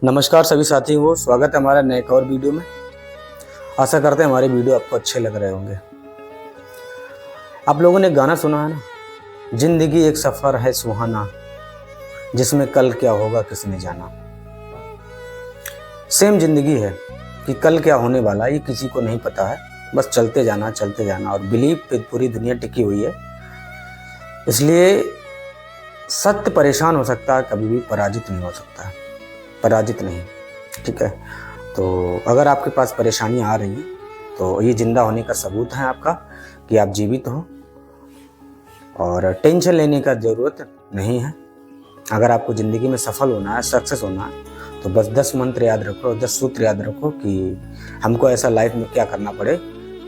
नमस्कार सभी साथियों को, स्वागत है हमारा नए एक और वीडियो में। आशा करते हैं हमारे वीडियो आपको अच्छे लग रहे होंगे। आप लोगों ने गाना सुना है ना, जिंदगी एक सफ़र है सुहाना, जिसमें कल क्या होगा किसने जाना। सेम जिंदगी है कि कल क्या होने वाला ये किसी को नहीं पता है, बस चलते जाना और बिलीव पे पूरी दुनिया टिकी हुई है। इसलिए सत्य परेशान हो सकता है, कभी भी पराजित नहीं हो सकता है, पराजित नहीं। ठीक है, तो अगर आपके पास परेशानी आ रही है तो ये जिंदा होने का सबूत है आपका कि आप जीवित हो और टेंशन लेने का ज़रूरत नहीं है। अगर आपको ज़िंदगी में सफल होना है, सक्सेस होना है, तो बस 10 मंत्र याद रखो, 10 सूत्र याद रखो कि हमको ऐसा लाइफ में क्या करना पड़े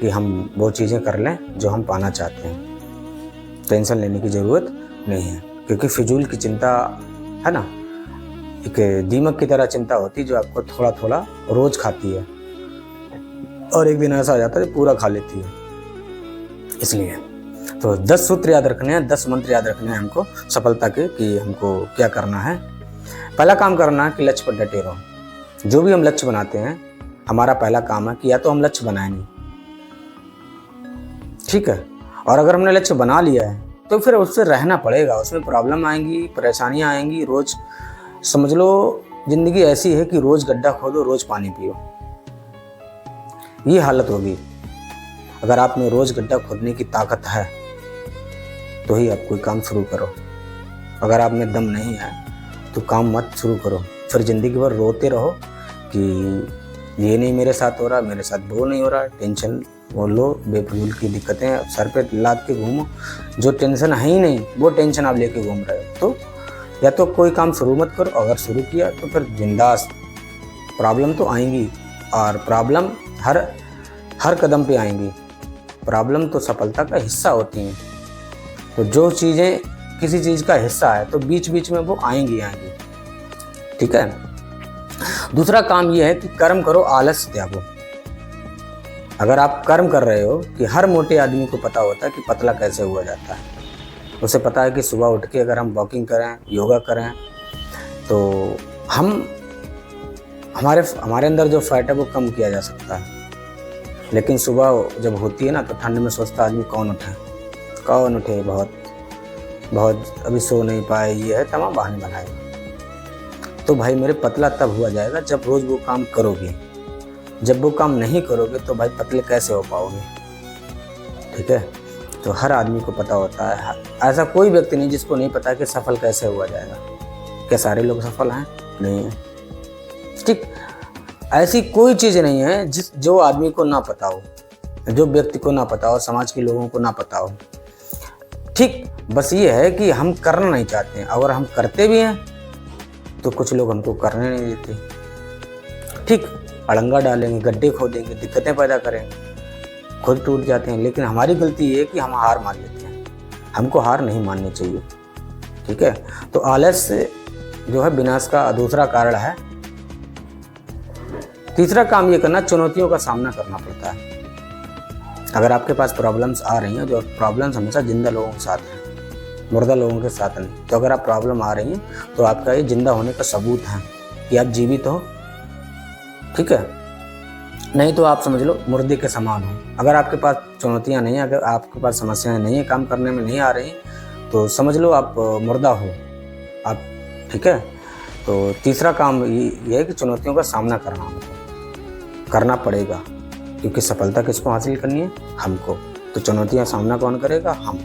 कि हम वो चीज़ें कर लें जो हम पाना चाहते हैं। टेंशन लेने की ज़रूरत नहीं है, क्योंकि फिजूल की चिंता है ना, एक दीमक की तरह चिंता होती है जो आपको थोड़ा थोड़ा रोज खाती है और एक दिन ऐसा आ जाता है पूरा खा लेती है। इसलिए तो 10 सूत्र याद रखने हैं, 10 मंत्र याद रखने हैं हमको सफलता के, कि हमको क्या करना है। पहला काम करना है कि लक्ष्य पर डटे रहो। जो भी हम लक्ष्य बनाते हैं, हमारा पहला काम है कि या तो हम लक्ष्य बनाए नहीं, ठीक है, और अगर हमने लक्ष्य बना लिया है तो फिर उससे रहना पड़ेगा। उसमें प्रॉब्लम आएंगी, परेशानियां आएंगी। रोज समझ लो जिंदगी ऐसी है कि रोज गड्ढा खोदो, रोज पानी पियो, ये हालत होगी। अगर आप में रोज गड्ढा खोदने की ताकत है तो ही आप कोई काम शुरू करो। अगर आप में दम नहीं है तो काम मत शुरू करो। फिर जिंदगी भर रोते रहो कि ये नहीं मेरे साथ हो रहा, मेरे साथ वो नहीं हो रहा। टेंशन वो लो, बेफजूल की दिक्कतें सर पे लाद के घूमो। जो टेंशन है ही नहीं वो टेंशन आप लेके घूम रहे हो। तो या तो कोई काम शुरू मत करो, अगर शुरू किया तो फिर बिंदास। प्रॉब्लम तो आएंगी और प्रॉब्लम हर कदम पे आएंगी। प्रॉब्लम तो सफलता का हिस्सा होती हैं। तो जो चीज़ें किसी चीज़ का हिस्सा है तो बीच बीच में वो आएंगी। ठीक है। दूसरा काम ये है कि कर्म करो, आलस्य त्यागो। अगर आप कर्म कर रहे हो, कि हर मोटे आदमी को पता होता है कि पतला कैसे हुआ जाता है। उसे पता है कि सुबह उठ के अगर हम वॉकिंग करें, योगा करें, तो हमारे अंदर जो फैट है वो कम किया जा सकता है। लेकिन सुबह जब होती है ना, तो ठंड में सोचता आदमी कौन उठे, बहुत अभी सो नहीं पाए, ये है तमाम बहाने बनाए। तो भाई मेरे पतला तब हुआ जाएगा जब रोज़ वो काम करोगे। जब वो काम नहीं करोगे तो भाई पतले कैसे हो पाओगे। ठीक है, तो हर आदमी को पता होता है। ऐसा कोई व्यक्ति नहीं जिसको नहीं पता कि सफल कैसे हुआ जाएगा। क्या सारे लोग सफल हैं? नहीं है। ठीक, ऐसी कोई चीज़ नहीं है जो आदमी को ना पता हो, जो व्यक्ति को ना पता हो, समाज के लोगों को ना पता हो। ठीक, बस ये है कि हम करना नहीं चाहते हैं। अगर हम करते भी हैं तो कुछ लोग हमको करने नहीं देते। ठीक, अड़ंगा डालेंगे, गड्ढे खोदेंगे, दिक्कतें पैदा करेंगे, खुद टूट जाते हैं। लेकिन हमारी गलती ये है कि हम हार मान लेते हैं। हमको हार नहीं माननी चाहिए। ठीक है, तो आलस्य जो है विनाश का दूसरा कारण है। तीसरा काम ये करना, चुनौतियों का सामना करना पड़ता है। अगर आपके पास प्रॉब्लम्स आ रही हैं, जो प्रॉब्लम्स हमेशा जिंदा लोगों के साथ हैं, मुर्दा लोगों के साथ नहीं। तो अगर आप प्रॉब्लम आ रही हैं तो आपका ये जिंदा होने का सबूत है कि आप जीवित हो। ठीक है, नहीं तो आप समझ लो मुर्दे के समान हो। अगर आपके पास चुनौतियां नहीं है, अगर आपके पास समस्याएं नहीं है, काम करने में नहीं आ रही, तो समझ लो आप मुर्दा हो आप। ठीक है, तो तीसरा काम ये है कि चुनौतियों का सामना करना पड़ेगा, क्योंकि सफलता किसको हासिल करनी है? हमको। तो चुनौतियां सामना कौन करेगा? हम,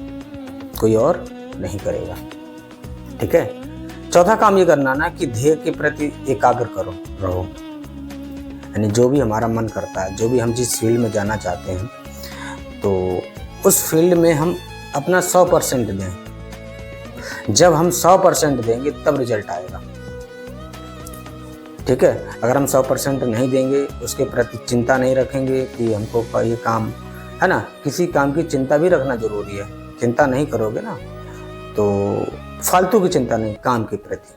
कोई और नहीं करेगा। ठीक है, चौथा काम ये करना ना कि ध्येय के प्रति एकाग्र रहो। यानी जो भी हमारा मन करता है, जो भी हम जिस फील्ड में जाना चाहते हैं, तो उस फील्ड में हम अपना 100% दें। जब हम 100% देंगे तब रिजल्ट आएगा। ठीक है, अगर हम 100% नहीं देंगे, उसके प्रति चिंता नहीं रखेंगे कि हमको ये काम है ना, किसी काम की चिंता भी रखना जरूरी है। चिंता नहीं करोगे ना, तो फालतू की चिंता नहीं, काम के प्रति,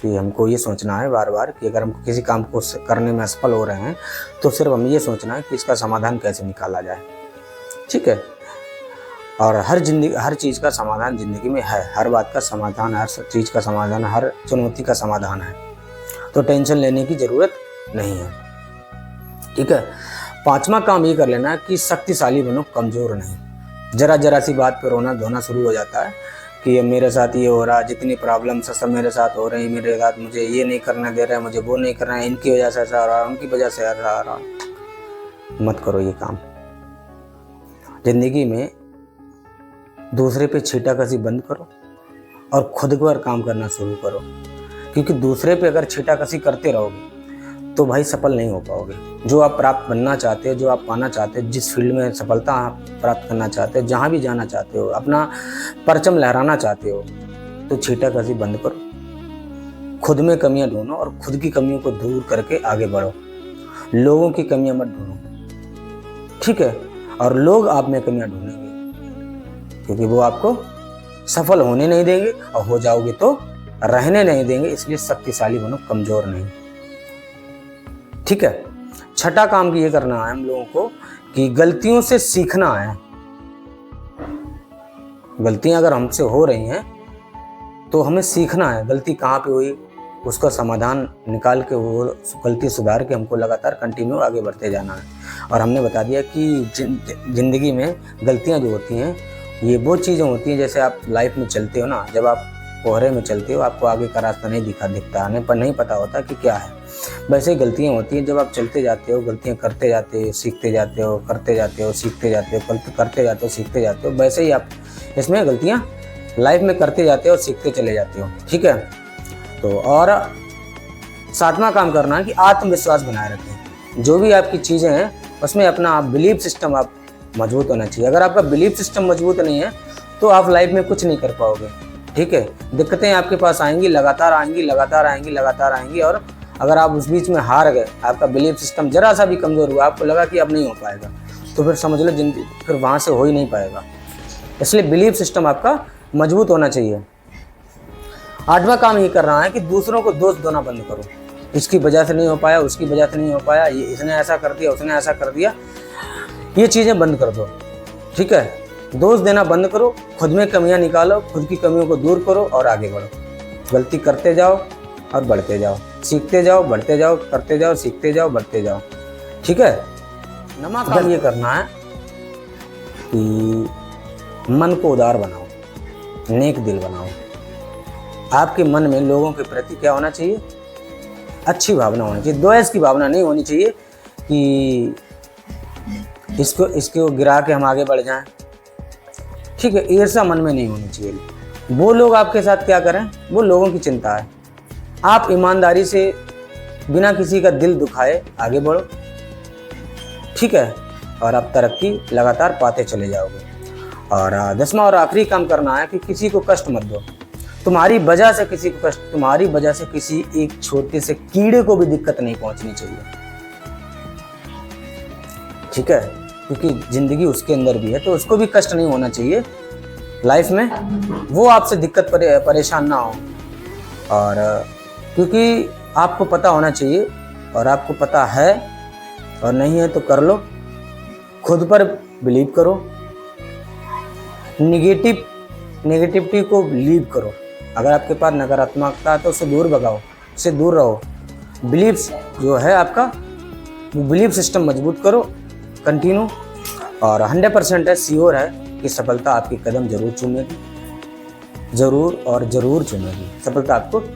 कि हमको ये सोचना है बार बार कि अगर हम किसी काम को करने में असफल हो रहे हैं तो सिर्फ हमें ये सोचना है कि इसका समाधान कैसे निकाला जाए। ठीक है, और हर चीज़ का समाधान ज़िंदगी में है। हर बात का समाधान, हर चीज़ का समाधान, हर चुनौती का समाधान है। तो टेंशन लेने की ज़रूरत नहीं है। ठीक है। 5वां काम ये कर लेना कि शक्तिशाली बनो, कमज़ोर नहीं। जरा जरा सी बात पर रोना धोना शुरू हो जाता है कि मेरे साथ ये हो रहा, जितनी प्रॉब्लम्स सब मेरे साथ हो रही, मेरे साथ मुझे ये नहीं करने दे रहे, मुझे वो नहीं करना है, इनकी वजह से ऐसा हो रहा, उनकी वजह से ऐसा हो रहा। मत करो ये काम। जिंदगी में दूसरे पे छीटाकशी बंद करो और खुद पर काम करना शुरू करो, क्योंकि दूसरे पे अगर छीटाकशी करते रहोगे तो भाई सफल नहीं हो पाओगे। जो आप प्राप्त बनना चाहते हो, जो आप पाना चाहते हो, जिस फील्ड में सफलता आप प्राप्त करना चाहते हो, जहाँ भी जाना चाहते हो, अपना परचम लहराना चाहते हो, तो छीटाकशी बंद करो। खुद में कमियां ढूंढो और खुद की कमियों को दूर करके आगे बढ़ो। लोगों की कमियां मत ढूंढो, ठीक है। और लोग आप में कमियां ढूंढेंगे, क्योंकि वो आपको सफल होने नहीं देंगे, और हो जाओगे तो रहने नहीं देंगे। इसलिए शक्तिशाली बनो, कमजोर नहीं, ठीक है। 6ठा काम ये करना है हम लोगों को कि गलतियों से सीखना है। गलतियां अगर हमसे हो रही हैं तो हमें सीखना है गलती कहाँ पे हुई, उसका समाधान निकाल के वो गलती सुधार के हमको लगातार कंटिन्यू आगे बढ़ते जाना है। और हमने बता दिया कि जिंदगी में गलतियां जो होती हैं ये वो चीज़ें होती हैं, जैसे आप लाइफ में चलते हो ना, जब आप कोहरे में चलते हो आपको आगे का रास्ता नहीं दिखता, नहीं पता होता कि क्या है। वैसे ही गलतियाँ होती हैं, जब आप चलते जाते हो, गलतियाँ करते जाते हो, सीखते जाते हो, करते जाते हो, सीखते जाते हो, करते जाते हो, सीखते जाते हो। वैसे ही आप इसमें गलतियाँ लाइफ में करते जाते हो, सीखते चले जाते हो, ठीक है। तो और 7वां काम करना है कि आत्मविश्वास बनाए रखें। जो भी आपकी चीज़ें हैं उसमें अपना बिलीफ सिस्टम आप मजबूत होना चाहिए। अगर आपका बिलीफ सिस्टम मजबूत नहीं है तो आप लाइफ में कुछ नहीं कर पाओगे, ठीक है। दिक्कतें आपके पास आएंगी, लगातार आएंगी, लगातार आएंगी, लगातार आएंगी। और अगर आप उस बीच में हार गए, आपका बिलीफ सिस्टम जरा सा भी कमज़ोर हुआ, आपको लगा कि अब नहीं हो पाएगा, तो फिर समझ लो जिंदगी फिर वहाँ से हो ही नहीं पाएगा। इसलिए बिलीफ सिस्टम आपका मजबूत होना चाहिए। 8वां काम ये कर रहा है कि दूसरों को दोष देना बंद करो। इसकी वजह से नहीं हो पाया, उसकी वजह से नहीं हो पाया, ये इसने ऐसा कर दिया, उसने ऐसा कर दिया, ये चीज़ें बंद कर दो, ठीक है। दोष देना बंद करो, खुद में कमियां निकालो, खुद की कमियों को दूर करो और आगे बढ़ो। गलती करते जाओ और बढ़ते जाओ, सीखते जाओ, बढ़ते जाओ, करते जाओ, सीखते जाओ, बढ़ते जाओ, ठीक है। 9वां काम ये करना है कि मन को उदार बनाओ, नेक दिल बनाओ। आपके मन में लोगों के प्रति क्या होना चाहिए? अच्छी भावना होनी चाहिए। द्वेष की भावना नहीं होनी चाहिए कि इसको गिरा के हम आगे बढ़ जाएं, ठीक है। ईर्ष्या मन में नहीं होनी चाहिए। वो लोग आपके साथ क्या करें वो लोगों की चिंता है। आप ईमानदारी से बिना किसी का दिल दुखाए आगे बढ़ो, ठीक है। और आप तरक्की लगातार पाते चले जाओगे। और 10वां और आखिरी काम करना है कि किसी को कष्ट मत दो। तुम्हारी वजह से किसी को कष्ट, तुम्हारी वजह से किसी एक छोटे से कीड़े को भी दिक्कत नहीं पहुंचनी चाहिए, ठीक है। क्योंकि जिंदगी उसके अंदर भी है, तो उसको भी कष्ट नहीं होना चाहिए लाइफ में, वो आपसे दिक्कत परेशान ना हो। और क्योंकि आपको पता होना चाहिए, और आपको पता है और नहीं है तो कर लो। खुद पर बिलीव करो, नेगेटिविटी को लीव करो। अगर आपके पास नकारात्मकता है तो उसे दूर भगाओ, उससे दूर रहो। बिलीव्स जो है आपका, वो बिलीव सिस्टम मजबूत करो कंटिन्यू। और 100% है, श्योर है कि सफलता आपकी कदम जरूर चूमेगी, जरूर और जरूर चूमेगी। सफलता आपको